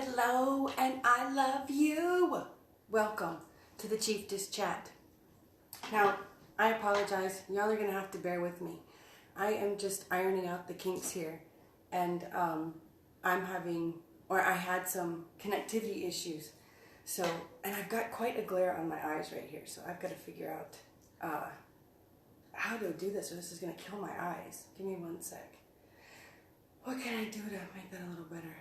Hello, and I love you. Welcome to the Chieftess Chat. Now, I apologize. Y'all are going to have to bear with me. I am just ironing out the kinks here, and I had some connectivity issues. So, and I've got quite a glare on my eyes right here, so I've got to figure out how to do this, or this is going to kill my eyes. Give me one sec. What can I do to make that a little better?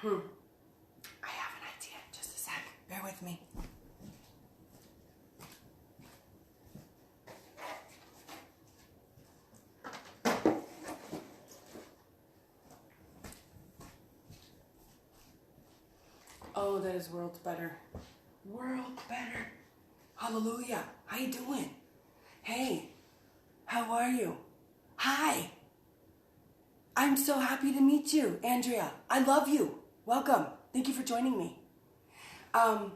I have an idea. Just a sec. Bear with me. Oh, that is worlds better. Worlds better. Hallelujah. How you doing? Hey, how are you? Hi. I'm so happy to meet you, Andrea. I love you. Welcome. Thank you for joining me. And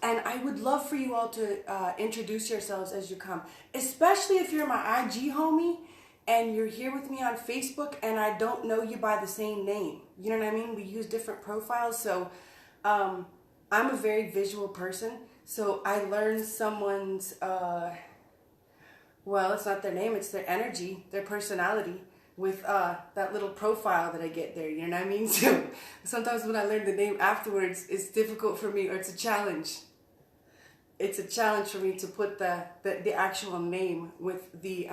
I would love for you all to introduce yourselves as you come, especially if you're my IG homie and you're here with me on Facebook and I don't know you by the same name. You know what I mean? We use different profiles, so I'm a very visual person, so I learn someone's, well, it's not their name, it's their energy, their personality, with that little profile that I get there, you know what I mean? So sometimes when I learn the name afterwards, it's difficult for me, or it's a challenge. It's a challenge for me to put the actual name with the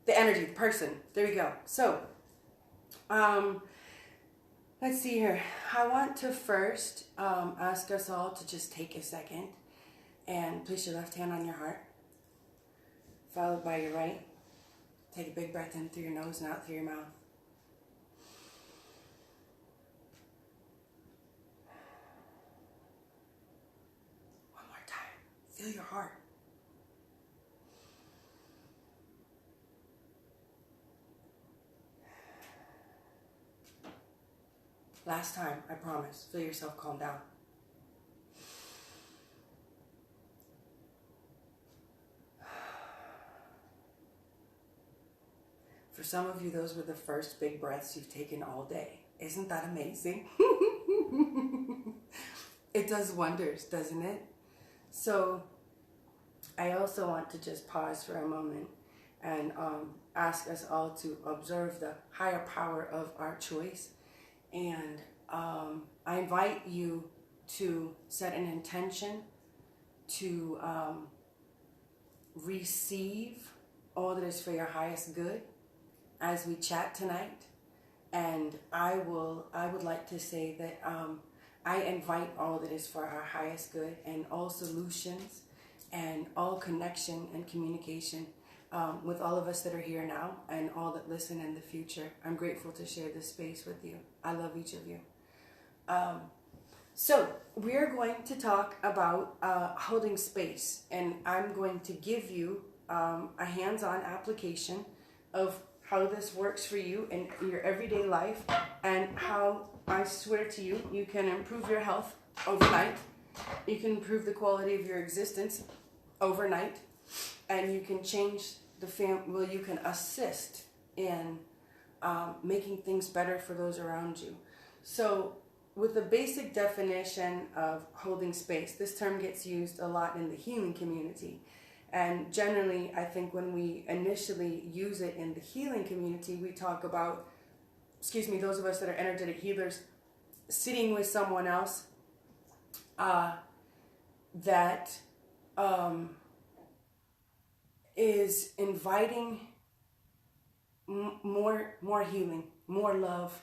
energy, the person. There we go. So, let's see here. I want to first ask us all to just take a second and place your left hand on your heart, followed by your right. Take a big breath in through your nose and out through your mouth. One more time. Feel your heart. Last time, I promise. Feel yourself calm down. For some of you, those were the first big breaths you've taken all day. Isn't that amazing? It does wonders, doesn't it? So I also want to just pause for a moment and ask us all to observe the higher power of our choice. And I invite you to set an intention to receive all that is for your highest good as we chat tonight. And I would like to say that I invite all that is for our highest good and all solutions and all connection and communication with all of us that are here now and all that listen in the future. I'm grateful to share this space with you. I love each of you. So we're going to talk about holding space, and I'm going to give you a hands-on application of how this works for you in your everyday life, and how I swear to you, you can improve your health overnight, you can improve the quality of your existence overnight, and you can change you can assist in making things better for those around you. So with the basic definition of holding space, this term gets used a lot in the healing community. And generally, I think when we initially use it in the healing community, we talk about, those of us that are energetic healers, sitting with someone else that is inviting more healing, more love,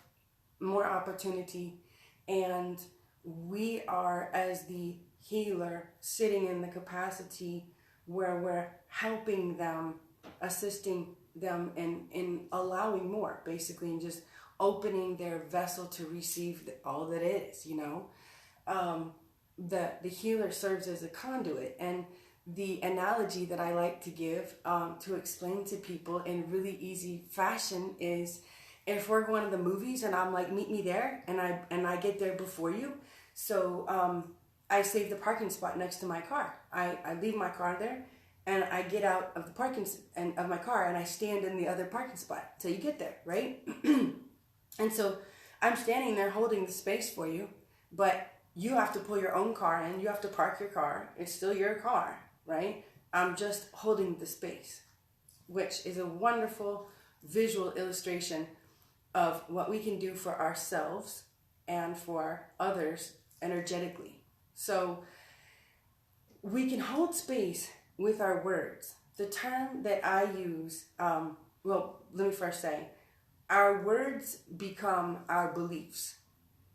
more opportunity, and we are, as the healer, sitting in the capacity where we're helping them, assisting them in allowing more, basically, and just opening their vessel to receive all that is, you know. The healer serves as a conduit, and the analogy that I like to give to explain to people in really easy fashion is, if we're going to the movies and I'm like, meet me there, and I get there before you, so I save the parking spot next to my car. I leave my car there, and I get out of the parking of my car, and I stand in the other parking spot till you get there, right? And so I'm standing there holding the space for you, but you have to pull your own car in. You have to park your car. It's still your car, right? I'm just holding the space, which is a wonderful visual illustration of what we can do for ourselves and for others energetically. So we can hold space with our words. The term that I use, well, let me first say, our words become our beliefs.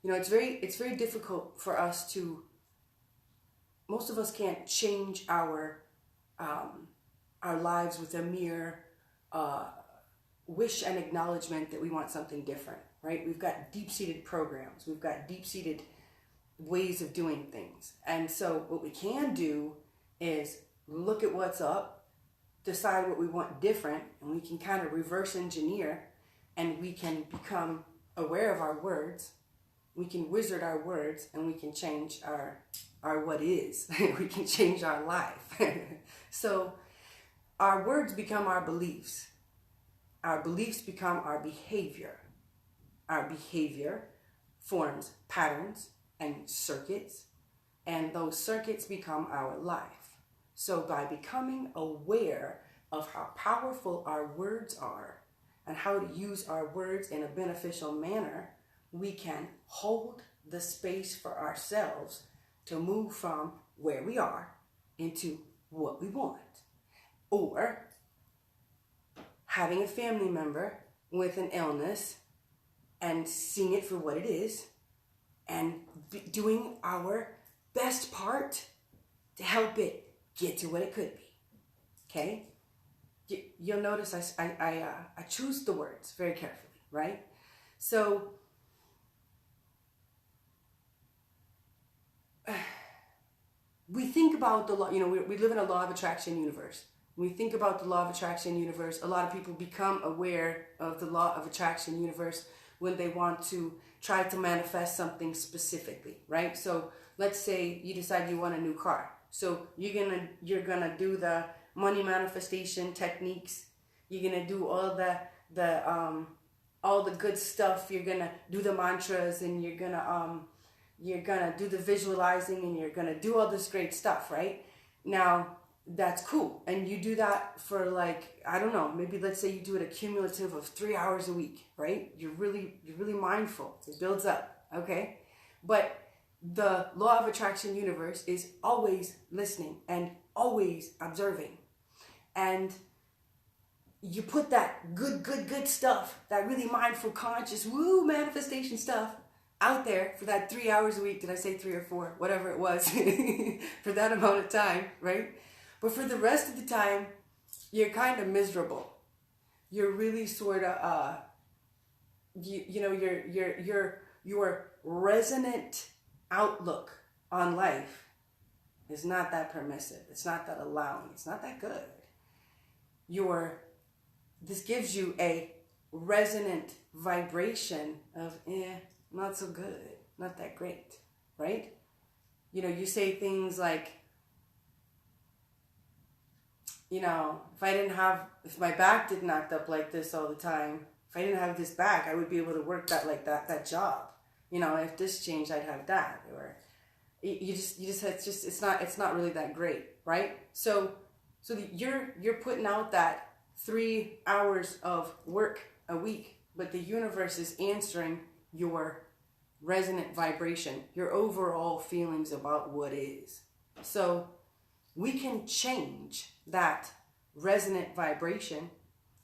You know, it's very difficult for us to, most of us can't change our lives with a mere wish and acknowledgement that we want something different, right? We've got deep-seated programs. We've got deep-seated ways of doing things. And so what we can do is look at what's up, decide what we want different, and we can kind of reverse engineer, and we can become aware of our words. We can wizard our words, and we can change our what is. We can change our life. So our words become our beliefs. Our beliefs become our behavior. Our behavior forms patterns and circuits, and those circuits become our life. So by becoming aware of how powerful our words are and how to use our words in a beneficial manner, we can hold the space for ourselves to move from where we are into what we want. Or having a family member with an illness and seeing it for what it is and doing our best part to help it get to what it could be. Okay? You'll notice I choose the words very carefully, right? So we think about the law, you know, we live in a law of attraction universe. When we think about the law of attraction universe, a lot of people become aware of the law of attraction universe when they want to try to manifest something specifically, right? So let's say you decide you want a new car. So you're gonna do the money manifestation techniques. You're gonna do all the good stuff. You're gonna do the mantras, and you're gonna do the visualizing, and you're gonna do all this great stuff, right? Now, that's cool. And you do that for, like, I don't know, maybe let's say you do it a cumulative of 3 hours a week, right? You're really mindful. It builds up, okay? But the law of attraction universe is always listening and always observing. And you put that good stuff, that really mindful, conscious, manifestation stuff out there for that 3 hours a week. Did I say 3 or 4? Whatever it was for that amount of time, right? But for the rest of the time, you're kind of miserable. You're really sort of, your resonant outlook on life is not that permissive. It's not that allowing. It's not that good. This gives you a resonant vibration of, not so good, not that great, right? You know, you say things like, you know, if my back didn't act up like this all the time, if I didn't have this back, I would be able to work that job. You know, if this changed, I'd have that. Or it's not really that great, right? So you're putting out that 3 hours of work a week, but the universe is answering your resonant vibration, your overall feelings about what is. So we can change that resonant vibration.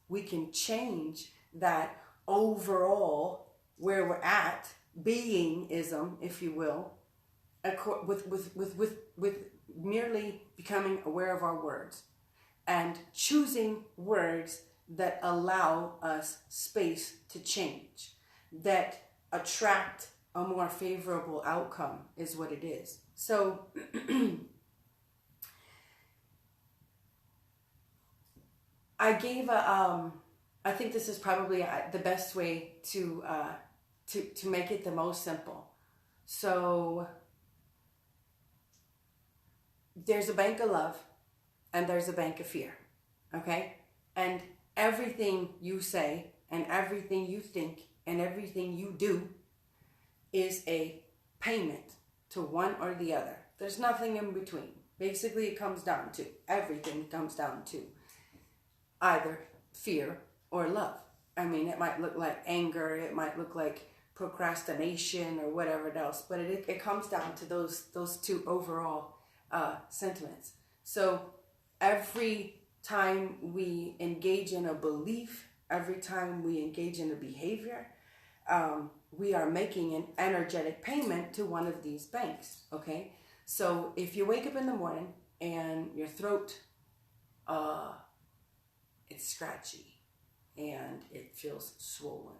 We can change that overall where we're at, being-ism, if you will, with merely becoming aware of our words and choosing words that allow us space to change, that attract a more favorable outcome is what it is. So I gave I think this is probably the best way to make it the most simple. So there's a bank of love and there's a bank of fear, okay? And everything you say and everything you think and everything you do is a payment to one or the other. There's nothing in between. Basically, it comes down to, everything comes down to either fear or love. I mean, it might look like anger, it might look like procrastination or whatever else, but it comes down to those two overall sentiments. So every time we engage in a belief, every time we engage in a behavior, we are making an energetic payment to one of these banks, okay? So if you wake up in the morning and your throat, it's scratchy and it feels swollen,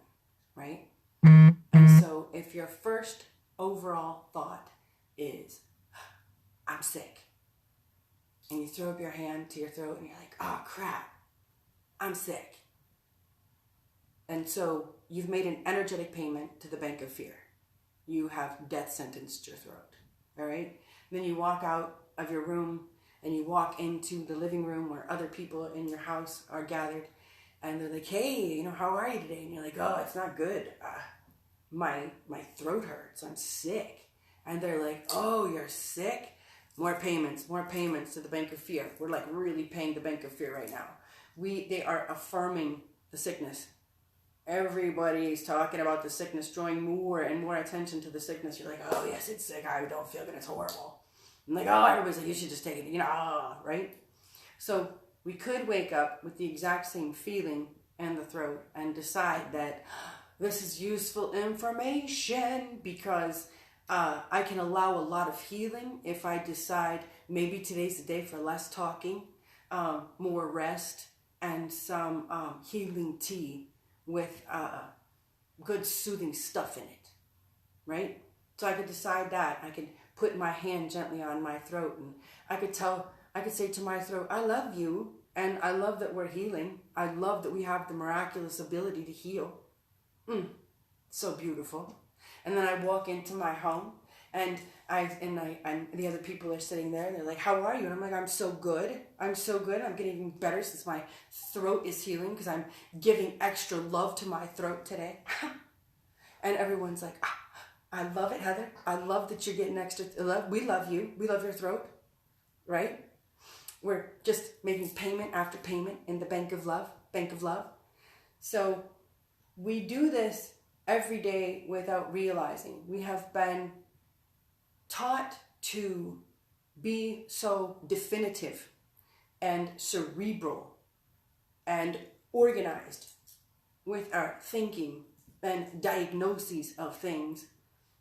right? And so if your first overall thought is, I'm sick, and you throw up your hand to your throat and you're like, oh crap, I'm sick. And so you've made an energetic payment to the bank of fear. You have death sentenced your throat, all right? Then you walk out of your room and you walk into the living room where other people in your house are gathered, and they're like, hey, how are you today? And you're like, oh, it's not good. My throat hurts. I'm sick. And they're like, oh, you're sick? More payments to the bank of fear. We're like really paying the bank of fear right now. They are affirming the sickness. Everybody's talking about the sickness, drawing more and more attention to the sickness. You're like, oh, yes, it's sick. I don't feel good. It's horrible. And like, oh, everybody's like, you should just take it, right? So we could wake up with the exact same feeling in the throat and decide that this is useful information because I can allow a lot of healing if I decide maybe today's the day for less talking, more rest, and some healing tea with good soothing stuff in it, right? So I could decide that. I could put my hand gently on my throat, and I could say to my throat, I love you, and I love that we're healing. I love that we have the miraculous ability to heal. So beautiful. And then I walk into my home, and the other people are sitting there, and they're like, how are you? And I'm like, I'm so good. I'm getting even better since my throat is healing because I'm giving extra love to my throat today. And everyone's like, I love it, Heather. I love that you're getting extra love. We love you. We love your throat, right? We're just making payment after payment in the bank of love. So we do this every day without realizing. We have been taught to be so definitive and cerebral and organized with our thinking and diagnoses of things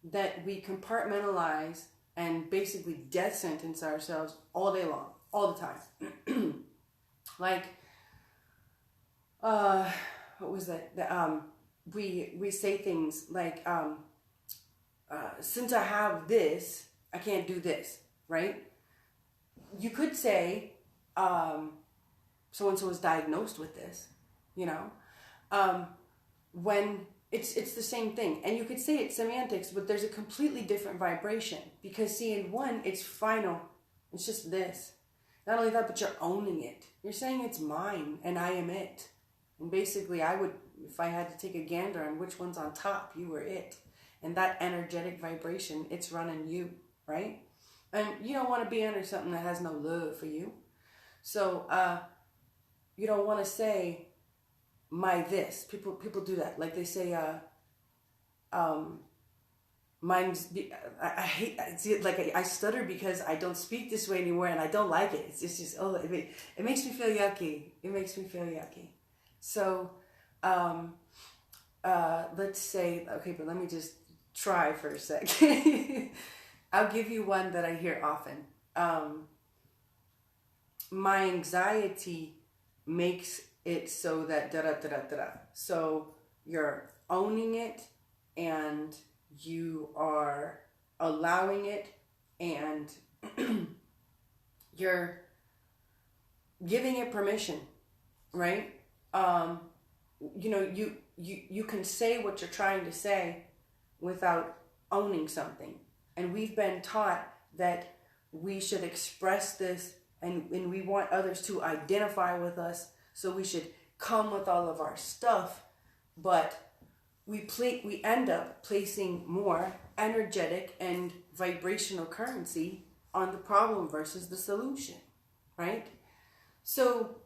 that we compartmentalize and basically death sentence ourselves all day long, all the time. Like, what was that? We say things like, since I have this, I can't do this, right? You could say, so-and-so was diagnosed with this, when it's the same thing. And you could say it's semantics, but there's a completely different vibration. Because see, in one, it's final. It's just this. Not only that, but you're owning it. You're saying it's mine, and I am it. And basically, I would, if I had to take a gander on which one's on top, you were it. And that energetic vibration, it's running you, right? And you don't want to be under something that has no love for you. So you don't want to say, my this. People do that. Like they say, mine's, I hate, it's like I stutter because I don't speak this way anymore and I don't like it. It's just it makes me feel yucky. So, let's say, okay, but let me just try for a sec. I'll give you one that I hear often. My anxiety makes it so that da-da-da-da-da-da. So you're owning it and you are allowing it and you're giving it permission, right? You can say what you're trying to say without owning something. And we've been taught that we should express this and we want others to identify with us. So we should come with all of our stuff. But we end up placing more energetic and vibrational currency on the problem versus the solution, right? So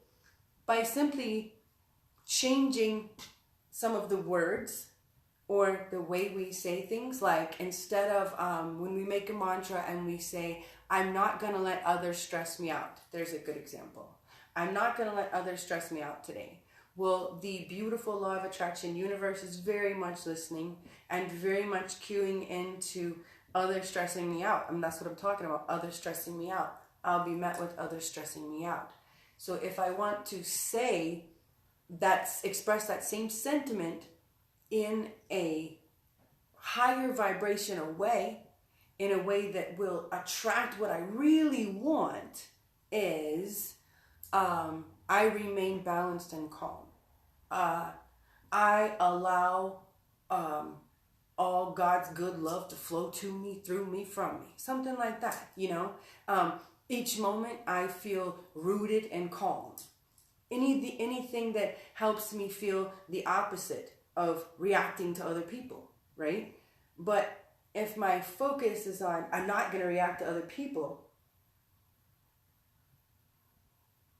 by simply changing some of the words or the way we say things, like instead of when we make a mantra and we say, I'm not going to let others stress me out. There's a good example. I'm not going to let others stress me out today. Well, the beautiful law of attraction universe is very much listening and very much cueing into others stressing me out. And that's what I'm talking about, others stressing me out. I'll be met with others stressing me out. So if I want to say express that same sentiment in a higher vibrational way, in a way that will attract what I really want, is I remain balanced and calm. I allow all God's good love to flow to me, through me, from me. Something like that, you know. Each moment I feel rooted and calm. Anything that helps me feel the opposite of reacting to other people, right? But if my focus is on, I'm not going to react to other people,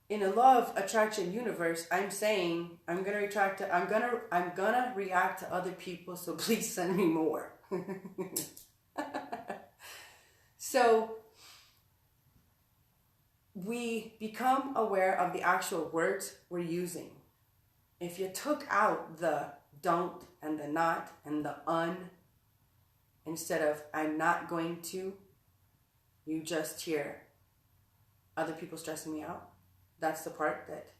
in a law of attraction universe, I'm saying I'm gonna react to other people, so please send me more. So we become aware of the actual words we're using. If you took out the don't and the not and the instead of I'm not going to, you just hear other people stressing me out. That's the part that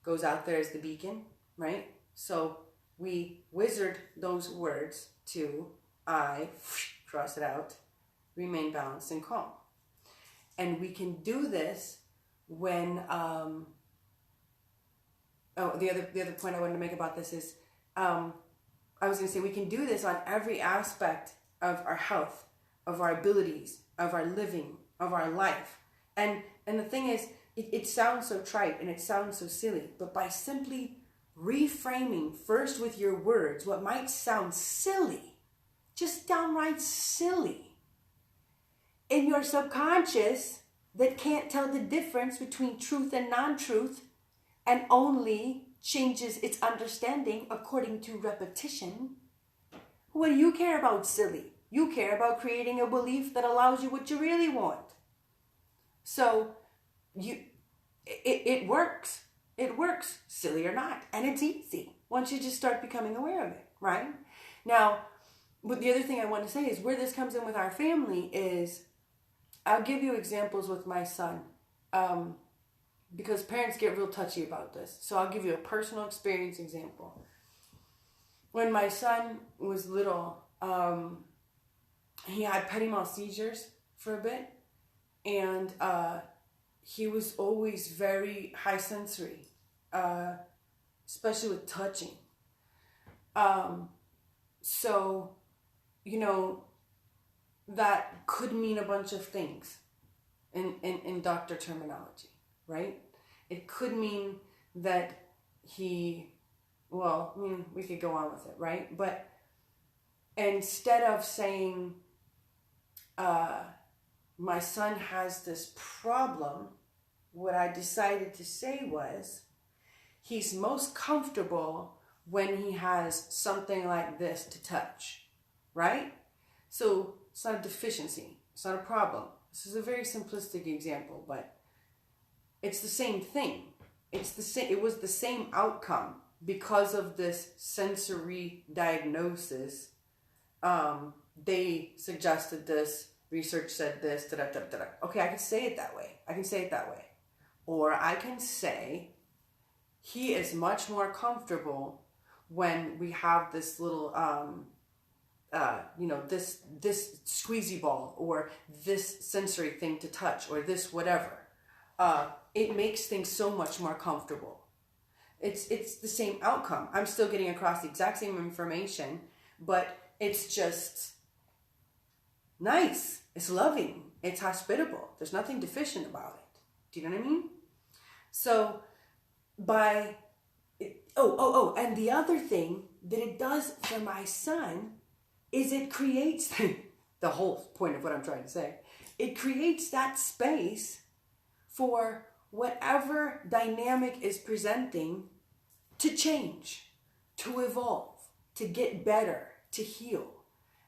goes out there as the beacon, right? So we wizard those words to I, cross it out, remain balanced and calm. And we can do this when, the other point I wanted to make about this is, I was going to say we can do this on every aspect of our health, of our abilities, of our living, of our life. And the thing is, it sounds so trite and it sounds so silly, but by simply reframing first with your words what might sound silly, just downright silly, in your subconscious that can't tell the difference between truth and non-truth and only changes its understanding according to repetition. What do you care about silly? You care about creating a belief that allows you what you really want. So it works. It works, silly or not. And it's easy once you just start becoming aware of it, right? Now, but the other thing I want to say is where this comes in with our family is, I'll give you examples with my son, because parents get real touchy about this. So I'll give you a personal experience example. When my son was little, he had petit mal seizures for a bit, and he was always very high sensory, especially with touching. So, you know, that could mean a bunch of things in doctor terminology, right? It could mean that we could go on with it, right? But instead of saying, my son has this problem, what I decided to say was, he's most comfortable when he has something like this to touch, right? So it's not a deficiency, it's not a problem. This is a very simplistic example, but it's the same thing. It was the same outcome because of this sensory diagnosis. They suggested this, research said this, da-da-da-da-da. Okay, I can say it that way. Or I can say, he is much more comfortable when we have this little, this squeezy ball, or this sensory thing to touch, or this whatever. It makes things so much more comfortable. It's the same outcome. I'm still getting across the exact same information, but it's just nice. It's loving. It's hospitable. There's nothing deficient about it. Do you know what I mean? So and the other thing that it does for my son is it creates the whole point of what I'm trying to say. It creates that space for whatever dynamic is presenting to change, to evolve, to get better, to heal.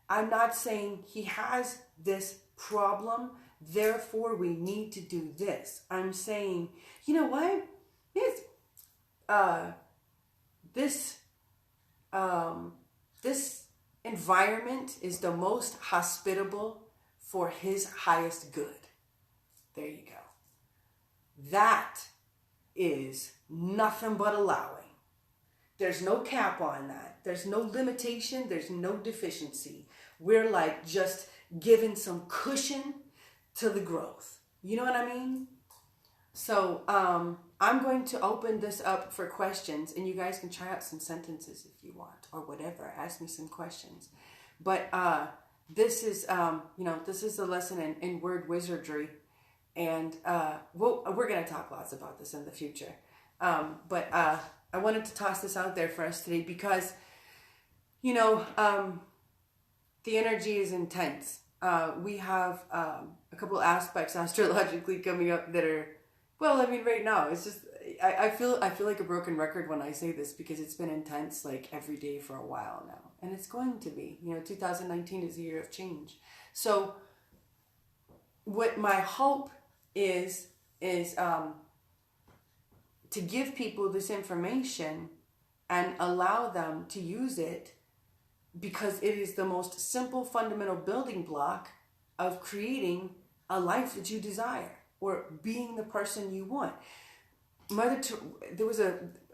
I'm not saying he has this problem, therefore we need to do this. I'm saying, you know what? This environment is the most hospitable for his highest good. There you go. That is nothing but allowing. There's no cap on that. There's no limitation. There's no deficiency. We're like just giving some cushion to the growth. You know what I mean? So I'm going to open this up for questions, and you guys can try out some sentences if you want, or whatever. Ask me some questions. But this is, this is a lesson in word wizardry, and we're going to talk lots about this in the future. But I wanted to toss this out there for us today because, the energy is intense. We have a couple aspects astrologically coming up that are, right now it's just I feel like a broken record when I say this because it's been intense like every day for a while now, and it's going to be. 2019 is a year of change. So what my hope is to give people this information and allow them to use it, because it is the most simple fundamental building block of creating a life that you desire or being the person you want. There was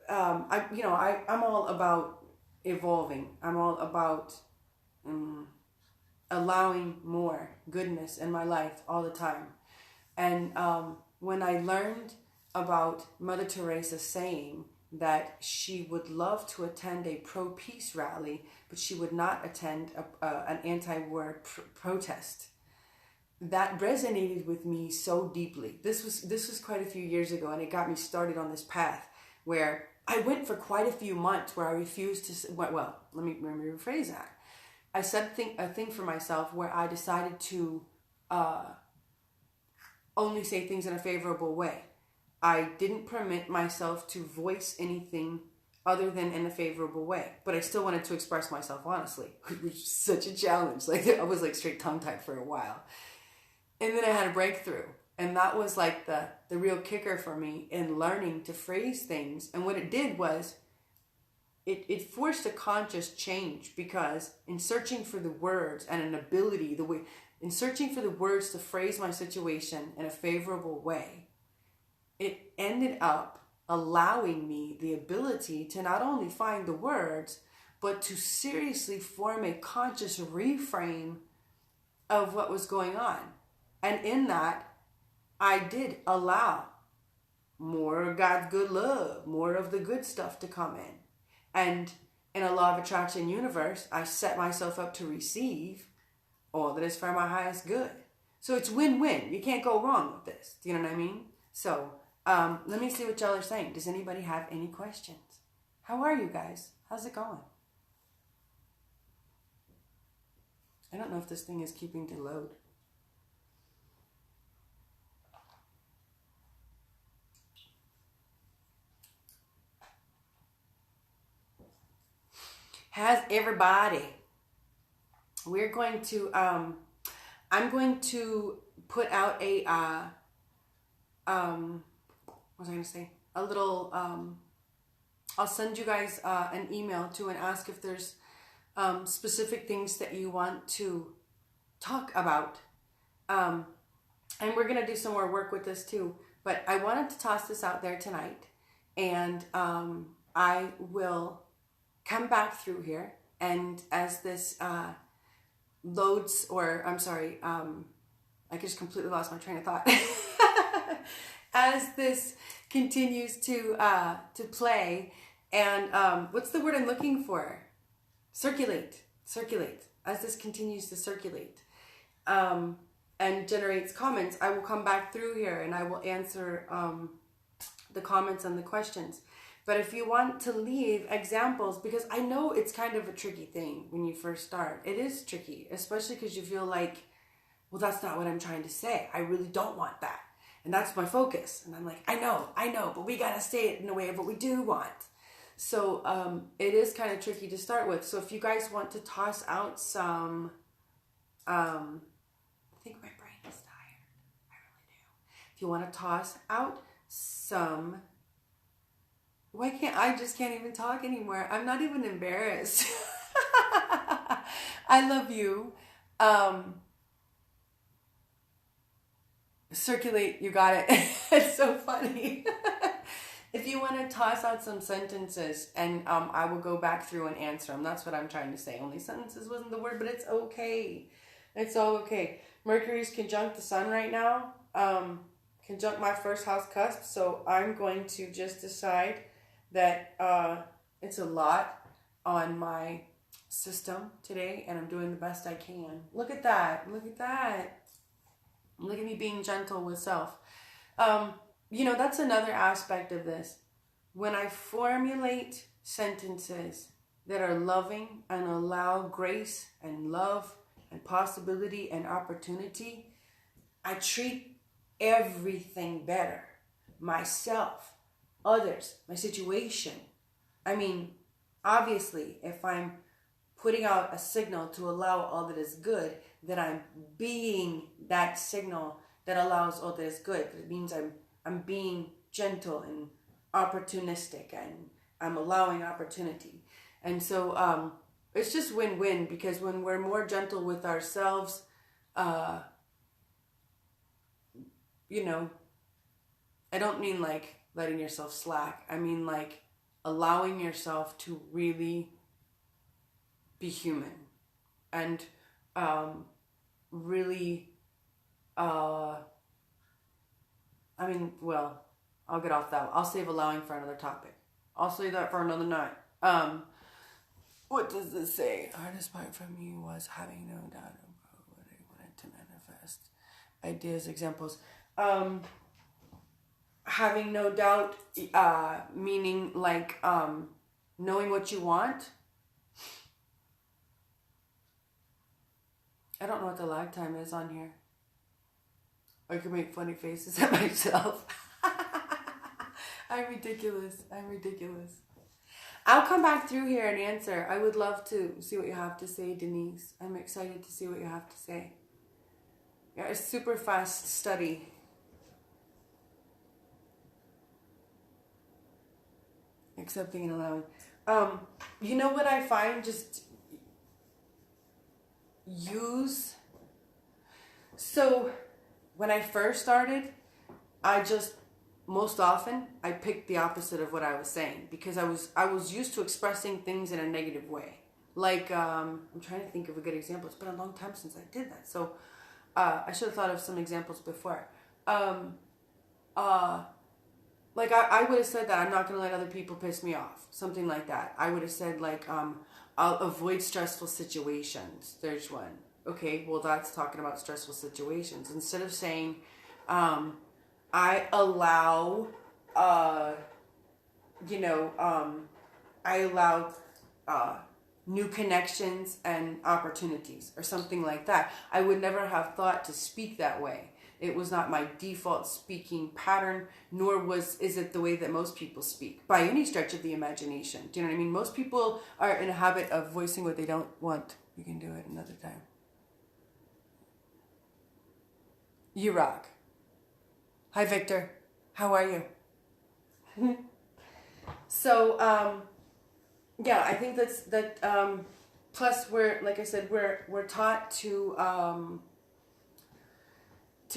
I'm all about evolving. I'm all about allowing more goodness in my life all the time. And when I learned about Mother Teresa saying that she would love to attend a pro-peace rally, but she would not attend an anti-war protest, that resonated with me so deeply. This was quite a few years ago, and it got me started on this path where I went for quite a few months where I refused to. Well, let me rephrase that. I set a thing for myself where I decided to only say things in a favorable way. I didn't permit myself to voice anything other than in a favorable way, but I still wanted to express myself honestly, which is such a challenge. Like I was like straight tongue-tied for a while. And then I had a breakthrough, and that was like the real kicker for me in learning to phrase things. And what it did was it forced a conscious change, because in searching for the words and an ability, in searching for the words to phrase my situation in a favorable way, it ended up allowing me the ability to not only find the words, but to seriously form a conscious reframe of what was going on. And in that, I did allow more of God's good love, more of the good stuff to come in. And in a law of attraction universe, I set myself up to receive all that is for my highest good. So it's win-win. You can't go wrong with this. Do you know what I mean? So let me see what y'all are saying. Does anybody have any questions? How are you guys? How's it going? I don't know if this thing is keeping to load. How's everybody? We're going to, I'm going to put out a, what was I going to say? A little, I'll send you guys an email too and ask if there's specific things that you want to talk about. And we're going to do some more work with this too. But I wanted to toss this out there tonight. And I will come back through here, and as this loads, or I'm sorry, I just completely lost my train of thought. As this continues to play, and what's the word I'm looking for? Circulate. As this continues to circulate and generates comments, I will come back through here and I will answer the comments and the questions. But if you want to leave examples, because I know it's kind of a tricky thing when you first start. It is tricky, especially because you feel like, well, that's not what I'm trying to say. I really don't want that. And that's my focus. And I'm like, I know, but we got to say it in a way of what we do want. So it is kind of tricky to start with. So if you guys want to toss out some, I think my brain is tired. I really do. If you want to toss out some, why can't I just can't even talk anymore? I'm not even embarrassed. I love you. Circulate, you got it. It's so funny. If you want to toss out some sentences, and I will go back through and answer them. That's what I'm trying to say. Only sentences wasn't the word, but it's okay. It's all okay. Mercury's conjunct the sun right now. Conjunct my first house cusp. So I'm going to just decide that it's a lot on my system today, and I'm doing the best I can. Look at that. Look at that. Look at me being gentle with self. That's another aspect of this. When I formulate sentences that are loving and allow grace and love and possibility and opportunity, I treat everything better. Myself, others, my situation. I mean, obviously, if I'm putting out a signal to allow all that is good, that I'm being that signal that allows all that is good. It means I'm being gentle and opportunistic, and I'm allowing opportunity. And so it's just win-win, because when we're more gentle with ourselves, I don't mean like letting yourself slack. I mean like allowing yourself to really be human and really I'll get off that. I'll save allowing for another topic. I'll save that for another night. What does this say? Hardest part for me was having no doubt about what I wanted to manifest. Ideas, examples. Having no doubt, meaning like knowing what you want. I don't know what the lag time is on here. I can make funny faces at myself. I'm ridiculous. I'll come back through here and answer. I would love to see what you have to say, Denise. I'm excited to see what you have to say. Yeah, it's super fast study. Accepting and allowing. You know what I find? Just use. So when I first started, most often I picked the opposite of what I was saying, because I was used to expressing things in a negative way. Like I'm trying to think of a good example. It's been a long time since I did that, so I should have thought of some examples before. Like I would have said that I'm not going to let other people piss me off, something like that. I would have said like I'll avoid stressful situations. There's one. Okay, well that's talking about stressful situations. Instead of saying I allow new connections and opportunities, or something like that. I would never have thought to speak that way. It was not my default speaking pattern, nor is it the way that most people speak by any stretch of the imagination. Do you know what I mean? Most people are in a habit of voicing what they don't want. You can do it another time. You rock. Hi, Victor. How are you? So, yeah, I think that. Plus, like I said, we're taught to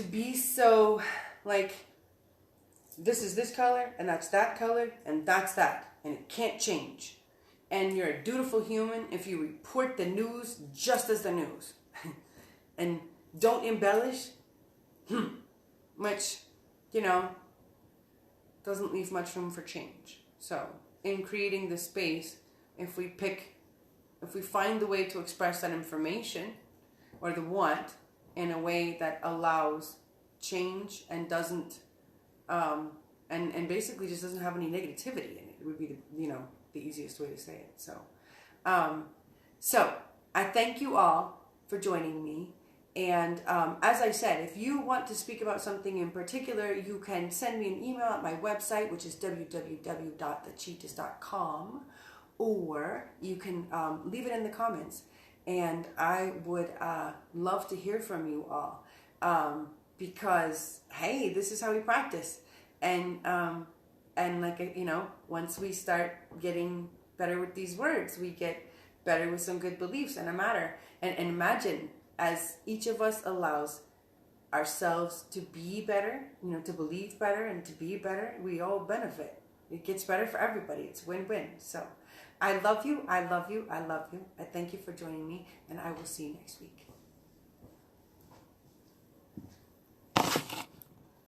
be so like, this is this color and that's that color and that's that, and it can't change. And you're a dutiful human if you report the news just as the news, and don't embellish. Which, doesn't leave much room for change. So, in creating the space, if we find the way to express that information or the want in a way that allows change and doesn't, and basically just doesn't have any negativity in it, would be the easiest way to say it. So I thank you all for joining me. And as I said, if you want to speak about something in particular, you can send me an email at my website, which is www.thechieftess.com, or you can leave it in the comments. And I would love to hear from you all, because hey, this is how we practice. And like, once we start getting better with these words, we get better with some good beliefs and a matter. And imagine, as each of us allows ourselves to be better, to believe better and to be better, we all benefit. It gets better for everybody. It's win-win. So I love you. I love you. I love you. I thank you for joining me, and I will see you next week.